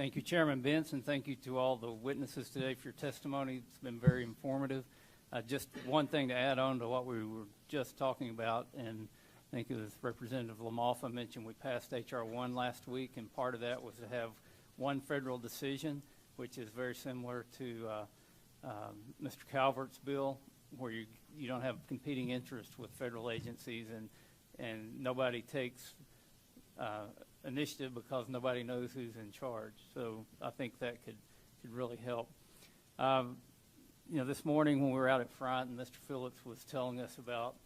Thank you, Chairman Benson. Thank you to all the witnesses today for your testimony. It's been very informative. Just one thing to add on to what we were just talking about, and I think it was Representative LaMalfa mentioned we passed H.R. 1 last week, and part of that was to have one federal decision, which is very similar to Mr. Calvert's bill, where you don't have competing interests with federal agencies, and nobody takes initiative because nobody knows who's in charge. So I think that could really help. This morning when we were out at front and Mr. Phillips was telling us about,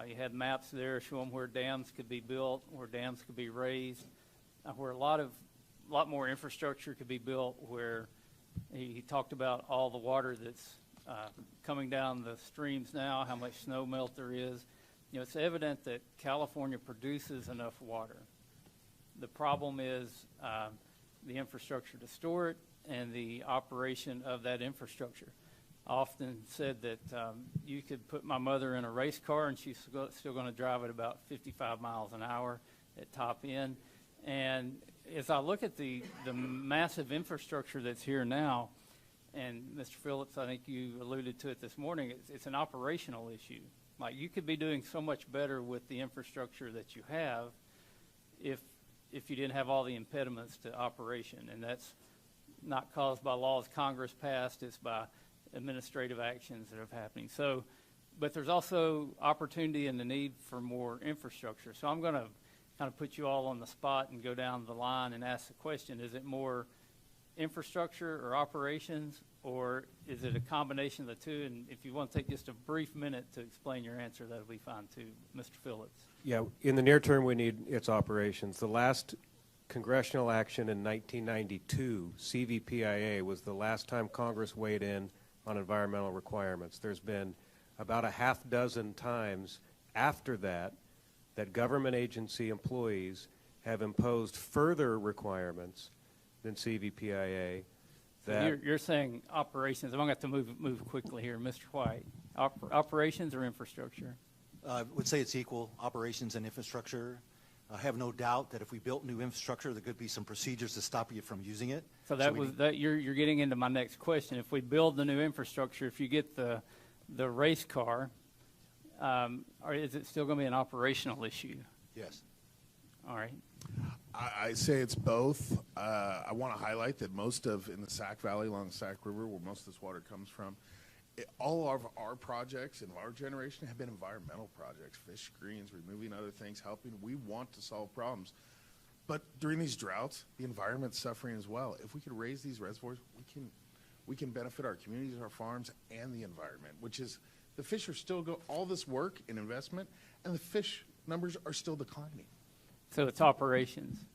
you had maps there showing where dams could be built, where dams could be raised, where a lot more infrastructure could be built, where he talked about all the water that's coming down the streams now, how much snow melt there is. It's evident that California produces enough water. The problem is the infrastructure to store it and the operation of that infrastructure. I often said that you could put my mother in a race car and she's still going to drive at about 55 miles an hour at top end. And as I look at the massive infrastructure that's here now, and Mr. Phillips, I think you alluded to it this morning, it's an operational issue. Like, you could be doing so much better with the infrastructure that you have if you didn't have all the impediments to operation. And that's not caused by laws Congress passed, it's by administrative actions that are happening. So, but there's also opportunity and the need for more infrastructure. So I'm going to kind of put you all on the spot and go down the line and ask the question, is it more infrastructure or operations, or is it a combination of the two? And if you want to take just a brief minute to explain your answer, that'll be fine too. Mr. Phillips. Yeah, in the near term, we need its operations. The last congressional action in 1992, CVPIA, was the last time Congress weighed in on environmental requirements. There's been about a half dozen times after that government agency employees have imposed further requirements than CVPIA. So you're saying operations. I'm going to have to move quickly here. Mr. White, operations or infrastructure? I would say it's equal, operations and infrastructure. I have no doubt that if we built new infrastructure, there could be some procedures to stop you from using it. So you're getting into my next question. If we build the new infrastructure, if you get the race car, or is it still going to be an operational issue? Yes. All right. I say it's both. I want to highlight that in the Sac Valley along the Sac River, where most of this water comes from, all of our projects in our generation have been environmental projects, fish screens, removing other things, helping. We want to solve problems. But during these droughts, the environment's suffering as well. If we could raise these reservoirs, we can benefit our communities, our farms, and the environment, which is the fish are still all this work and investment, and the fish numbers are still declining. So it's operations.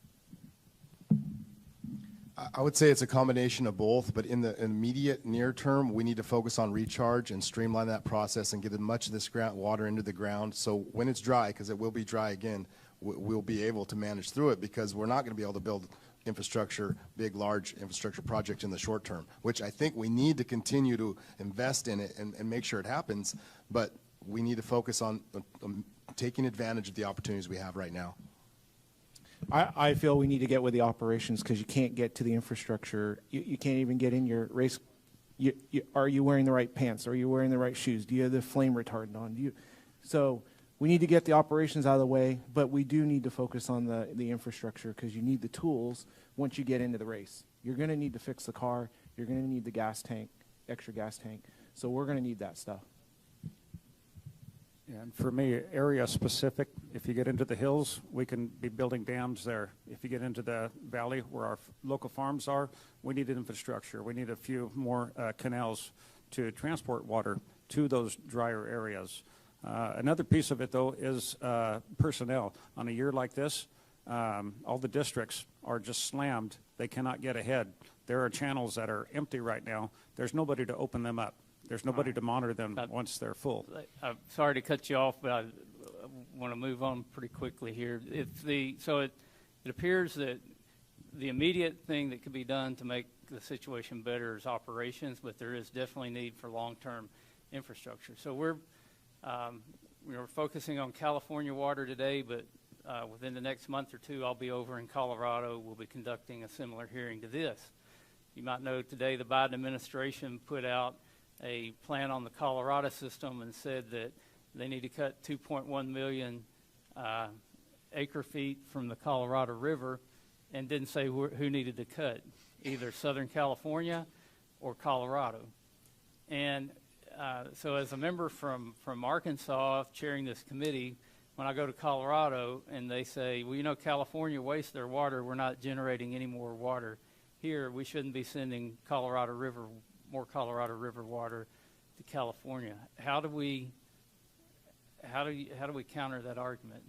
I would say it's a combination of both, but in the immediate near term, we need to focus on recharge and streamline that process and get as much of this water into the ground. So when it's dry, because it will be dry again, we'll be able to manage through it, because we're not going to be able to build infrastructure, big, large infrastructure projects in the short term, which I think we need to continue to invest in it and make sure it happens. But we need to focus on taking advantage of the opportunities we have right now. I feel we need to get with the operations, because you can't get to the infrastructure. You can't even get in your race. Are you wearing the right pants? Are you wearing the right shoes? Do you have the flame retardant on? So we need to get the operations out of the way, but we do need to focus on the infrastructure, because you need the tools once you get into the race. You're going to need to fix the car. You're going to need the gas tank, extra gas tank. So we're going to need that stuff. And for me, area specific, if you get into the hills, we can be building dams there. If you get into the valley where our local farms are, we need infrastructure. We need a few more canals to transport water to those drier areas. Another piece of it, though, is personnel. On a year like this, all the districts are just slammed. They cannot get ahead. There are channels that are empty right now. There's nobody to open them up. There's nobody to monitor them once they're full. I'm sorry to cut you off, but I want to move on pretty quickly here. So it appears that the immediate thing that could be done to make the situation better is operations, but there is definitely need for long-term infrastructure. So we're focusing on California water today, but within the next month or two, I'll be over in Colorado. We'll be conducting a similar hearing to this. You might know today the Biden administration put out a plan on the Colorado system and said that they need to cut 2.1 million acre feet from the Colorado River, and didn't say who needed to cut, either Southern California or Colorado. And so as a member from Arkansas chairing this committee, when I go to Colorado and they say, well, you know, California wastes their water, we're not generating any more water here, we shouldn't be sending more Colorado River water to California. How do we counter that argument?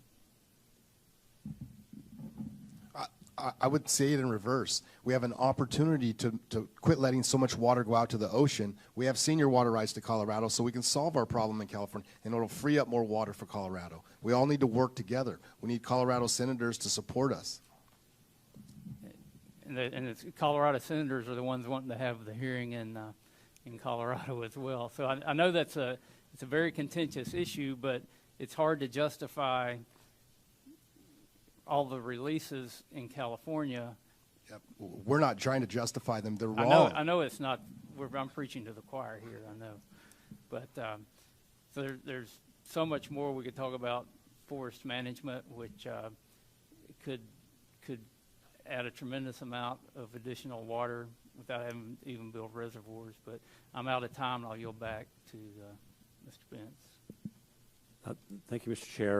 I would say it in reverse. We have an opportunity to quit letting so much water go out to the ocean. We have senior water rights to Colorado, so we can solve our problem in California, and it'll free up more water for Colorado. We all need to work together. We need Colorado senators to support us. And the Colorado senators are the ones wanting to have the hearing in Colorado as well. So I know it's a very contentious issue, but it's hard to justify all the releases in California. Yep. We're not trying to justify them. They're wrong. I know it's not. I'm preaching to the choir here. I know, but so there's so much more we could talk about forest management, which could add a tremendous amount of additional water without having to even build reservoirs. But I'm out of time, and I'll yield back to Mr. Bentz. Thank you, Mr. Chair.